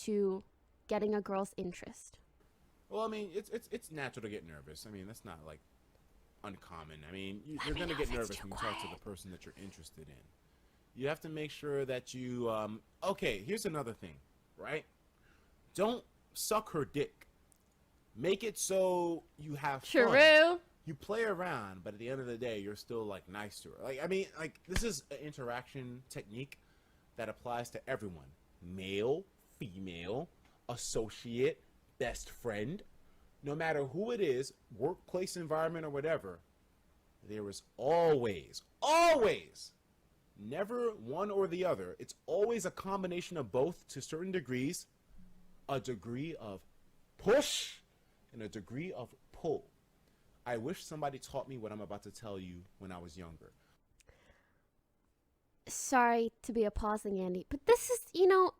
to getting a girl's interest? Well, I mean, it's natural to get nervous. I mean, that's not like uncommon. I mean, you're gonna get nervous when you talk to the person that you're interested in. You have to make sure that you okay, here's another thing, right? Don't suck her dick. Make it so you have fun. True. You play around, but at the end of the day, you're still like nice to her. Like, I mean, like, this is an interaction technique that applies to everyone: male, female, associate, best friend. No matter who it is, workplace environment or whatever, there is always, never one or the other. It's always a combination of both to certain degrees. A degree of push and a degree of pull. I wish somebody taught me what I'm about to tell you when I was younger. Sorry to be a pausing, Andy, but this is,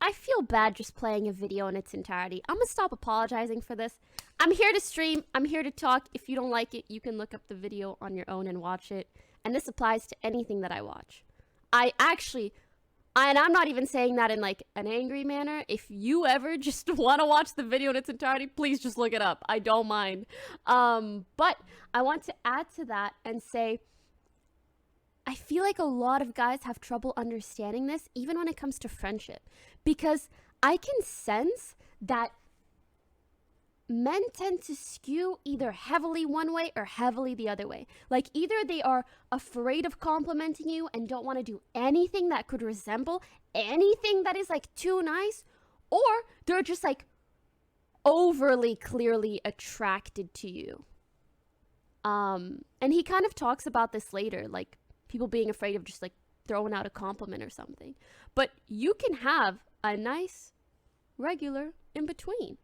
I feel bad just playing a video in its entirety. I'm gonna stop apologizing for this. I'm here to stream. I'm here to talk. If you don't like it, you can look up the video on your own and watch it. And this applies to anything that I watch. And I'm not even saying that in like an angry manner. If you ever just want to watch the video in its entirety, please just look it up. I don't mind. But I want to add to that and say, I feel like a lot of guys have trouble understanding this, even when it comes to friendship, because I can sense that men tend to skew either heavily one way or heavily the other way. Like, either they are afraid of complimenting you and don't want to do anything that could resemble anything that is like too nice, or they're just like overly clearly attracted to you. And he kind of talks about this later, like people being afraid of just like throwing out a compliment or something. But you can have a nice regular in between.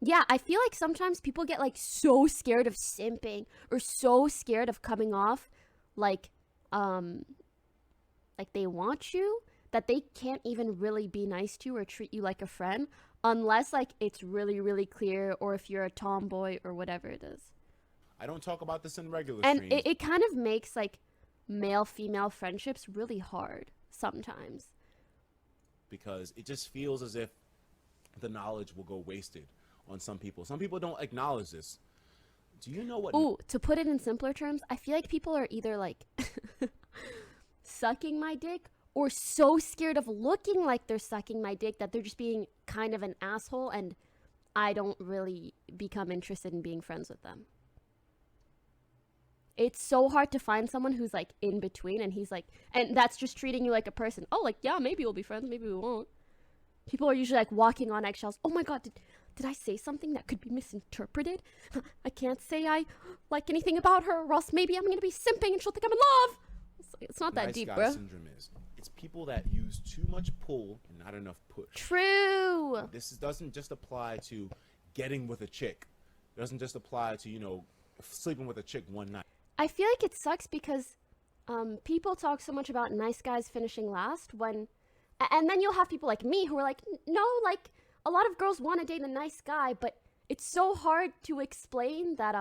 Yeah, I feel like sometimes people get like so scared of simping or so scared of coming off like they want you, that they can't even really be nice to you or treat you like a friend unless like it's really, really clear, or if you're a tomboy or whatever it is. I don't talk about this in regular And streams. it kind of makes like male-female friendships really hard sometimes. Because it just feels as if the knowledge will go wasted on some people. Some people don't acknowledge this. Do you know what? Ooh, to put it in simpler terms, I feel like people are either like sucking my dick or so scared of looking like they're sucking my dick that they're just being kind of an asshole, and I don't really become interested in being friends with them. It's so hard to find someone who's like in between, and he's like, and that's just treating you like a person. Oh, like, yeah, maybe we'll be friends, maybe we won't. People are usually like walking on eggshells. Oh my god, did I say something that could be misinterpreted? I can't say I like anything about her, or else maybe I'm gonna be simping and she'll think I'm in love. It's not that deep, bro. Syndrome is, it's people that use too much pull and not enough push. True. Doesn't just apply to getting with a chick. It doesn't just apply to, sleeping with a chick one night. I feel like it sucks because people talk so much about nice guys finishing last and then you'll have people like me who are like, no, like, a lot of girls want to date a nice guy, but it's so hard to explain that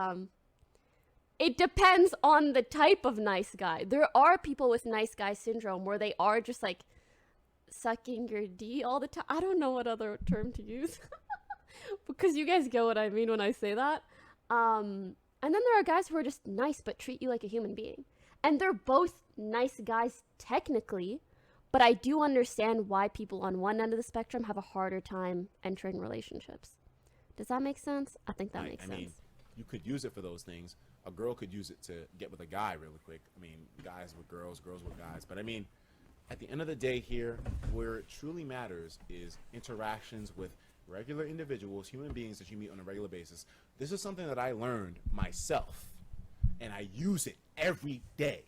it depends on the type of nice guy. There are people with nice guy syndrome where they are just like sucking your D all the time. I don't know what other term to use because you guys get what I mean when I say that. And then there are guys who are just nice but treat you like a human being. And they're both nice guys technically, but I do understand why people on one end of the spectrum have a harder time entering relationships. Does that make sense? I think that makes sense. I mean, you could use it for those things. A girl could use it to get with a guy really quick. I mean, guys with girls, girls with guys. But I mean, at the end of the day here, where it truly matters is interactions with regular individuals, human beings that you meet on a regular basis. This is something that I learned myself, and I use it every day.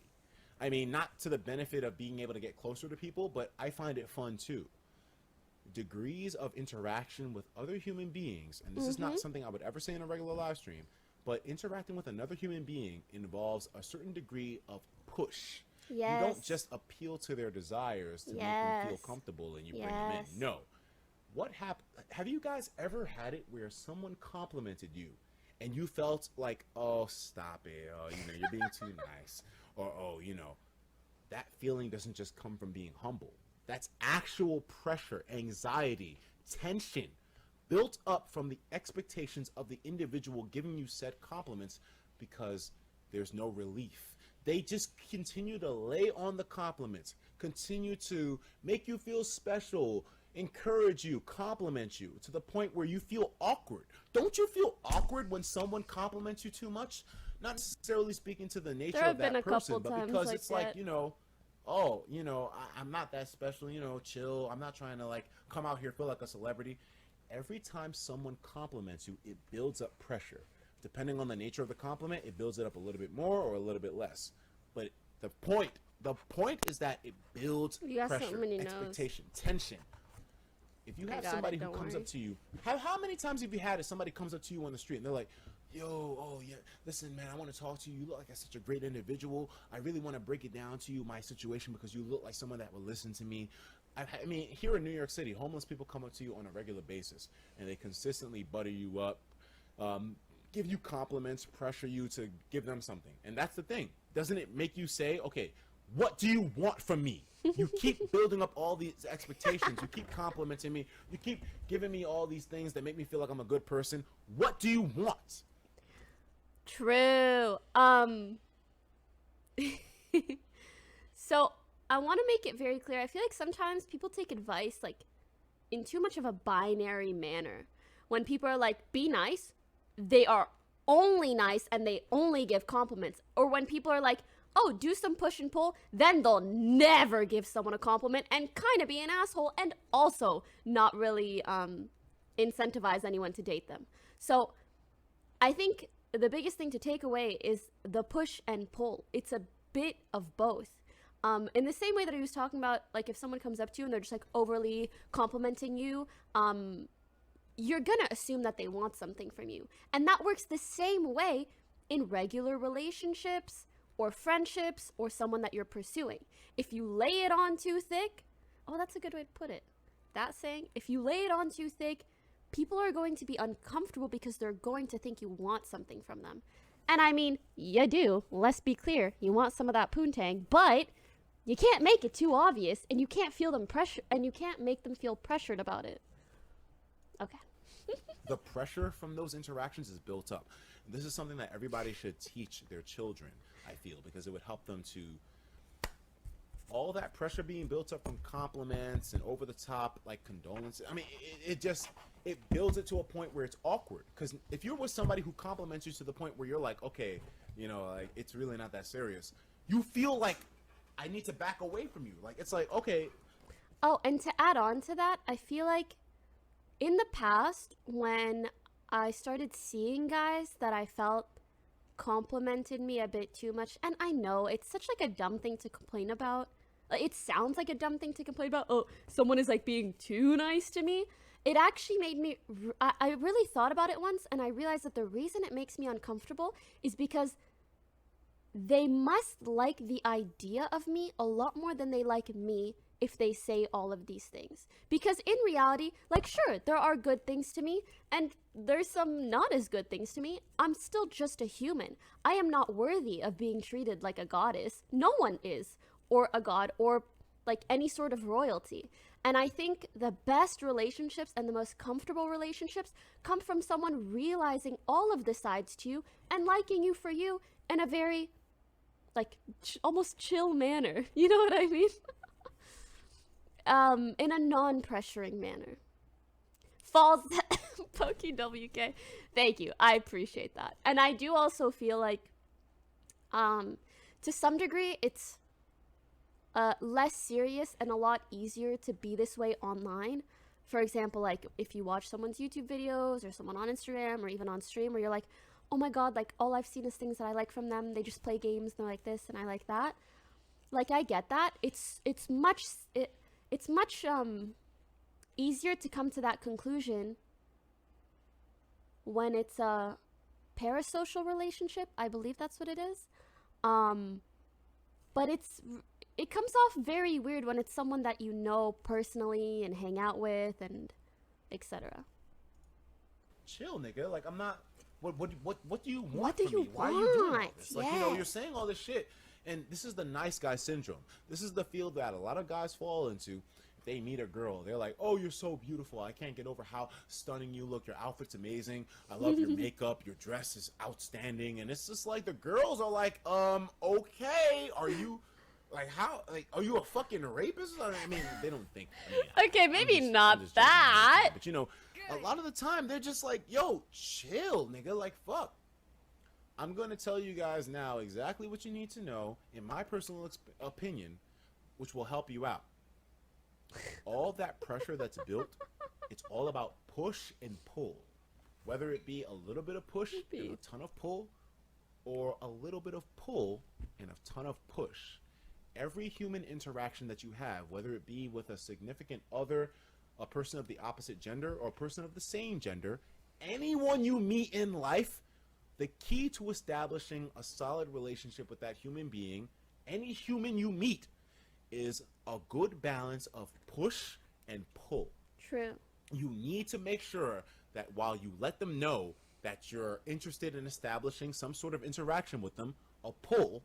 I mean, not to the benefit of being able to get closer to people, but I find it fun too. Degrees of interaction with other human beings, and this is not something I would ever say in a regular live stream, but interacting with another human being involves a certain degree of push. Yes. You don't just appeal to their desires to make them feel comfortable and you bring them in. No. What happened? Have you guys ever had it where someone complimented you and you felt like, oh, stop it, oh, you're being too nice, or oh, that feeling doesn't just come from being humble. That's actual pressure, anxiety, tension built up from the expectations of the individual giving you said compliments because there's no relief. They just continue to lay on the compliments, continue to make you feel special, encourage you, compliment you to the point where you feel awkward. Don't you feel awkward when someone compliments you too much? Not necessarily speaking to the nature of that person, but because it's like, you know, oh, you know, I'm not that special, you know, chill. I'm not trying to like come out here feel like a celebrity. Every time someone compliments you, it builds up pressure. Depending on the nature of the compliment, it builds it up a little bit more or a little bit less. But the point is that it builds pressure, expectation, tension. If you have somebody who comes up to you, how many times have you had if somebody comes up to you on the street and they're like, yo, oh yeah, listen man, I want to talk to you. You look like such a great individual. I really want to break it down to you, my situation, because you look like someone that will listen to me. I mean, here in New York City, homeless people come up to you on a regular basis and they consistently butter you up, give you compliments, pressure you to give them something. And that's the thing. Doesn't it make you say, okay, what do you want from me? You keep building up all these expectations. You keep complimenting me. You keep giving me all these things that make me feel like I'm a good person. What do you want? True. So I want to make it very clear. I feel like sometimes people take advice like in too much of a binary manner. When people are like, be nice, they are only nice and they only give compliments. Or when people are like, oh, do some push and pull, then they'll never give someone a compliment and kind of be an asshole and also not really incentivize anyone to date them. So I think the biggest thing to take away is the push and pull. It's a bit of both. In the same way that I was talking about, like if someone comes up to you and they're just like overly complimenting you, you're gonna assume that they want something from you. And that works the same way in regular relationships or friendships or someone that you're pursuing. If you lay it on too thick, oh, that's a good way to put it. That saying, if you lay it on too thick, people are going to be uncomfortable because they're going to think you want something from them. And I mean, you do. Let's be clear. You want some of that poontang, but you can't make it too obvious and you can't feel them pressure and you can't make them feel pressured about it. Okay. The pressure from those interactions is built up. This is something that everybody should teach their children, I feel, because it would help them to, all that pressure being built up from compliments and over the top like condolences. I mean, it builds it to a point where it's awkward. Because if you're with somebody who compliments you to the point where you're like, okay, you know, like it's really not that serious, you feel like I need to back away from you. Like it's like, okay. Oh, and to add on to that, I feel like in the past when I started seeing guys that I felt complimented me a bit too much, and I know it's such like a dumb thing to complain about. It sounds like a dumb thing to complain about. Oh, someone is like being too nice to me. It actually made me, I really thought about it once and I realized that the reason it makes me uncomfortable is because they must like the idea of me a lot more than they like me if they say all of these things. Because in reality, like sure, there are good things to me and there's some not as good things to me. I'm still just a human. I am not worthy of being treated like a goddess. No one is, or a god, or like any sort of royalty. And I think the best relationships and the most comfortable relationships come from someone realizing all of the sides to you and liking you for you in a very like almost chill manner. You know what I mean? In a non-pressuring manner. Falls Poki WK. Thank you. I appreciate that. And I do also feel like to some degree it's less serious and a lot easier to be this way online. For example, like if you watch someone's YouTube videos or someone on Instagram or even on stream where you're like, oh my god, like all I've seen is things that I like from them. They just play games and they're like this and I like that. Like I get that. It's much easier to come to that conclusion when it's a parasocial relationship. I believe that's what it is. But it comes off very weird when it's someone that you know personally and hang out with and etc. Chill, nigga. Like I'm not. What do you want? What do from you me? Why want? are you doing all this? Yeah. Like you know, you're saying all this shit, and this is the nice guy syndrome. This is the field that a lot of guys fall into. If they meet a girl, they're like, oh, you're so beautiful. I can't get over how stunning you look. Your outfit's amazing. I love your makeup. Your dress is outstanding. And it's just like the girls are like, okay, are you like how like are you a fucking rapist? I mean, they don't think. I mean, Okay, maybe not that. but you know, a lot of the time they're just like, yo, chill, nigga. Like, fuck. I'm going to tell you guys now exactly what you need to know in my personal opinion, which will help you out. All that pressure that's built, it's all about push and pull. Whether it be a little bit of push and a ton of pull, or a little bit of pull and a ton of push. Every human interaction that you have, whether it be with a significant other, a person of the opposite gender, or a person of the same gender, anyone you meet in life, the key to establishing a solid relationship with that human being, any human you meet, is a good balance of push and pull. True. You need to make sure that while you let them know that you're interested in establishing some sort of interaction with them, a pull,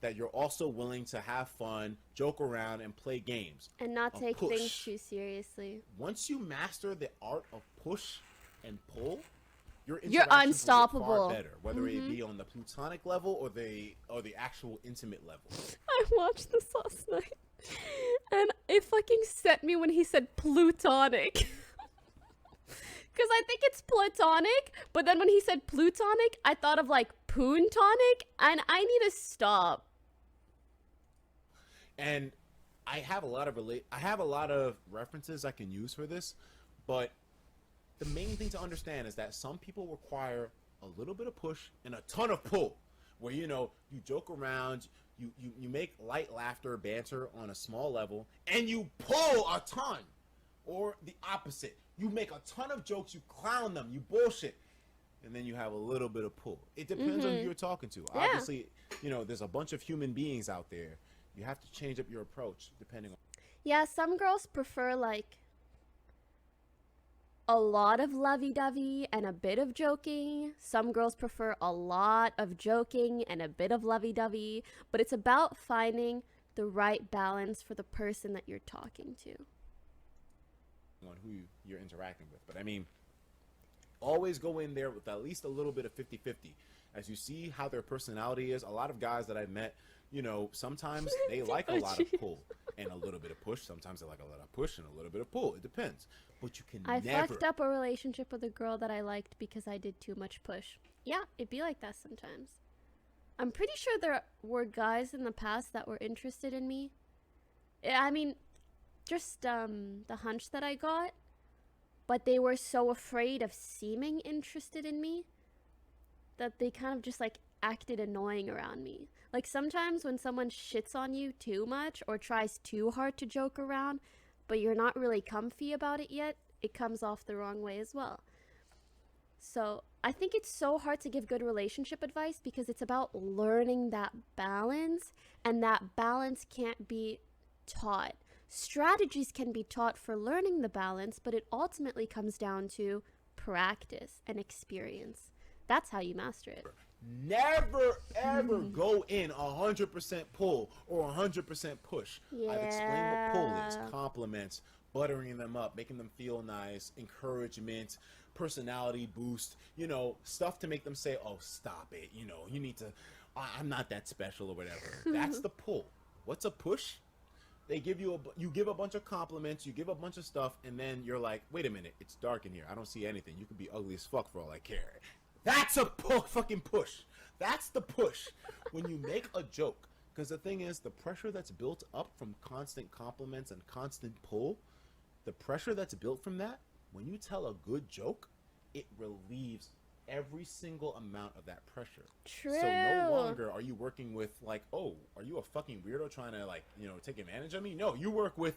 that you're also willing to have fun, joke around, and play games. And not take things too seriously. Once you master the art of push and pull, you're unstoppable. Far better, whether it be on the platonic level or the actual intimate level. I watched this last night, and it fucking set me when he said plutonic. Because I think it's platonic, but then when he said plutonic, I thought of like poontonic, and I need to stop. And I have a lot of references I can use for this, but the main thing to understand is that some people require a little bit of push and a ton of pull, where, you know, you joke around, you make light laughter, banter on a small level, and you pull a ton. Or the opposite, you make a ton of jokes, you clown them, you bullshit, and then you have a little bit of pull. It depends on who you're talking to. Yeah. Obviously, you know, there's a bunch of human beings out there. You have to change up your approach depending on. Yeah, some girls prefer like a lot of lovey-dovey and a bit of joking. Some girls prefer a lot of joking and a bit of lovey-dovey. But it's about finding the right balance for the person that you're talking to. On who you're interacting with. But I mean, always go in there with at least a little bit of 50-50. As you see how their personality is, a lot of guys that I've met, you know, sometimes they like a lot of pull and a little bit of push. Sometimes they like a lot of push and a little bit of pull. It depends. But you can never... fucked up a relationship with a girl that I liked because I did too much push. Yeah, it'd be like that sometimes. I'm pretty sure there were guys in the past that were interested in me. I mean, just the hunch that I got. But they were so afraid of seeming interested in me that they kind of just like acted annoying around me. Like sometimes when someone shits on you too much or tries too hard to joke around, but you're not really comfy about it yet, it comes off the wrong way as well. So I think it's so hard to give good relationship advice because it's about learning that balance, and that balance can't be taught. Strategies can be taught for learning the balance, but it ultimately comes down to practice and experience. That's how you master it. Never ever go in 100% pull or 100% push. Yeah. I've explained what pull is: compliments, buttering them up, making them feel nice, encouragement, personality boost, you know, stuff to make them say, oh, stop it, you know, you need to, I'm not that special or whatever. That's the pull. What's a push? They give you you give a bunch of compliments, you give a bunch of stuff, and then you're like, wait a minute, it's dark in here, I don't see anything, you could be ugly as fuck for all I care. That's a fucking push. That's the push. When you make a joke, because the thing is, the pressure that's built up from constant compliments and constant pull, the pressure that's built from that, when you tell a good joke, it relieves every single amount of that pressure. True. So no longer are you working with like, oh, are you a fucking weirdo trying to like, you know, take advantage of me? No, you work with,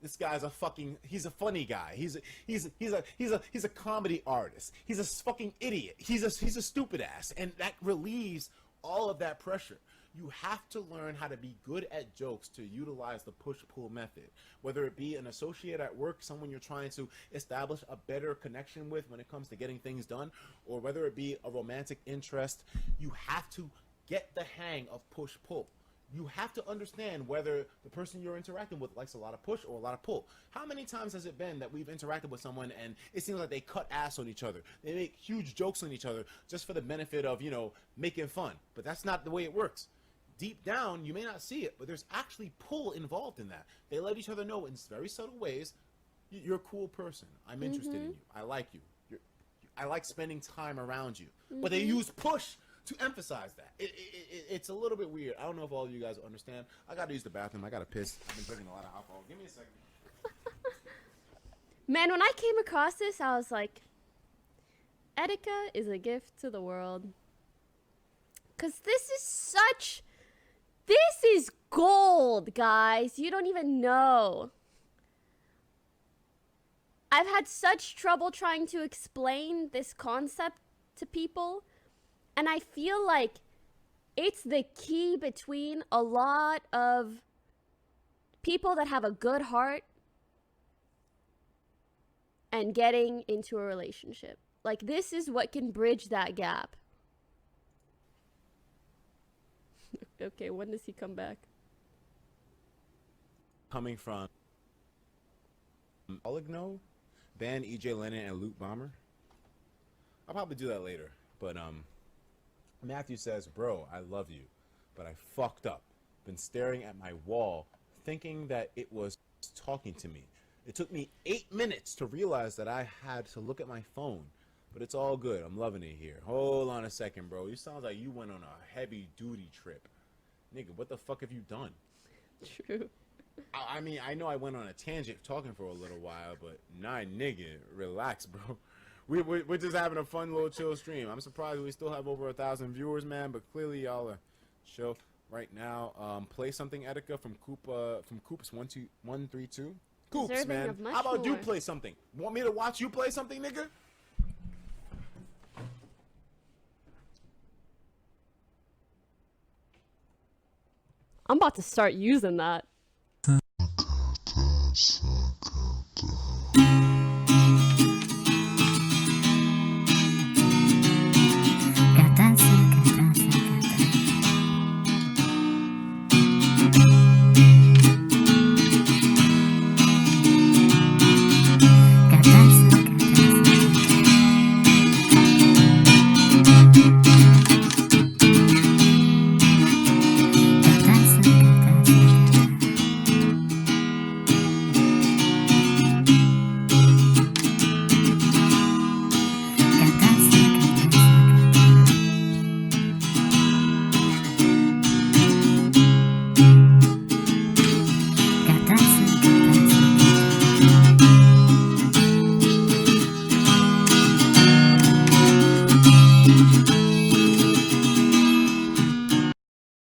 this guy's a fucking, he's a funny guy. He's a comedy artist. He's a fucking idiot. He's a stupid ass. And that relieves all of that pressure. You have to learn how to be good at jokes to utilize the push-pull method. Whether it be an associate at work, someone you're trying to establish a better connection with when it comes to getting things done, or whether it be a romantic interest, you have to get the hang of push-pull. You have to understand whether the person you're interacting with likes a lot of push or a lot of pull. How many times has it been that we've interacted with someone and it seems like they cut ass on each other? They make huge jokes on each other just for the benefit of, you know, making fun. But that's not the way it works. Deep down, you may not see it, but there's actually pull involved in that. They let each other know in very subtle ways, you're a cool person. I'm interested in you. I like you. I like spending time around you. But they use push to emphasize that. It's a little bit weird. I don't know if all of you guys understand. I got to use the bathroom. I got to piss. I've been drinking a lot of alcohol. Give me a second. Man, when I came across this, I was like, Etika is a gift to the world. Because this is gold, guys. You don't even know. I've had such trouble trying to explain this concept to people. And I feel like it's the key between a lot of people that have a good heart and getting into a relationship. Like, this is what can bridge that gap. Okay, when does he come back? Coming from Oligno, Ban, EJ Lennon, and Luke Bomber. I'll probably do that later. But Matthew says, bro, I love you, but I fucked up. Been staring at my wall, thinking that it was talking to me. It took me 8 minutes to realize that I had to look at my phone, but it's all good. I'm loving it here. Hold on a second, bro. You sound like you went on a heavy duty trip. Nigga, what the fuck have you done? True. I mean, I know I went on a tangent talking for a little while, but nah, nigga, relax, bro. We're just having a fun little chill stream. I'm surprised we still have over 1,000 viewers, man. But clearly y'all are show right now. Play something, Etika, from Coops 132. Coops, Deserving man. of much How about you more. play something? Want me to watch you play something, nigga? I'm about to start using that.